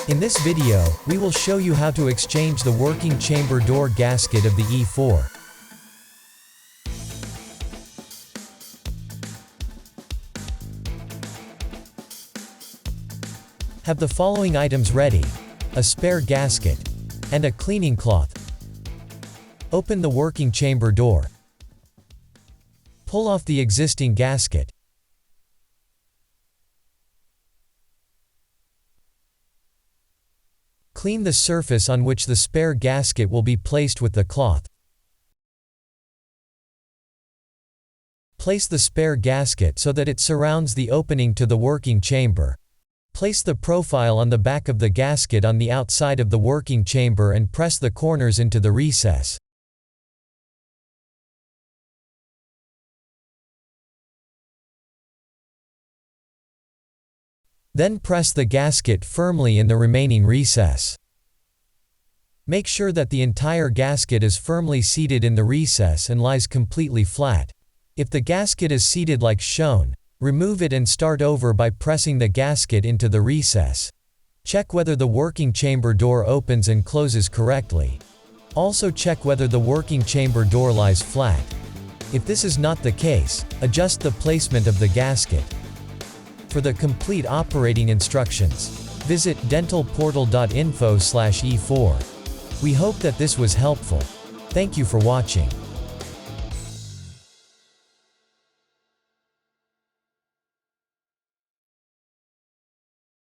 In this video, we will show you how to exchange the working chamber door gasket of the E4. Have the following items ready: a spare gasket and a cleaning cloth. Open the working chamber door. Pull off the existing gasket. Clean the surface on which the spare gasket will be placed with the cloth. Place the spare gasket so that it surrounds the opening to the working chamber. Place the profile on the back of the gasket on the outside of the working chamber and press the corners into the recess. Then press the gasket firmly in the remaining recess. Make sure that the entire gasket is firmly seated in the recess and lies completely flat. If the gasket is seated like shown, remove it and start over by pressing the gasket into the recess. Check whether the working chamber door opens and closes correctly. Also check whether the working chamber door lies flat. If this is not the case, adjust the placement of the gasket. For the complete operating instructions, visit dentalportal.info/E4. We hope that this was helpful. Thank you for watching.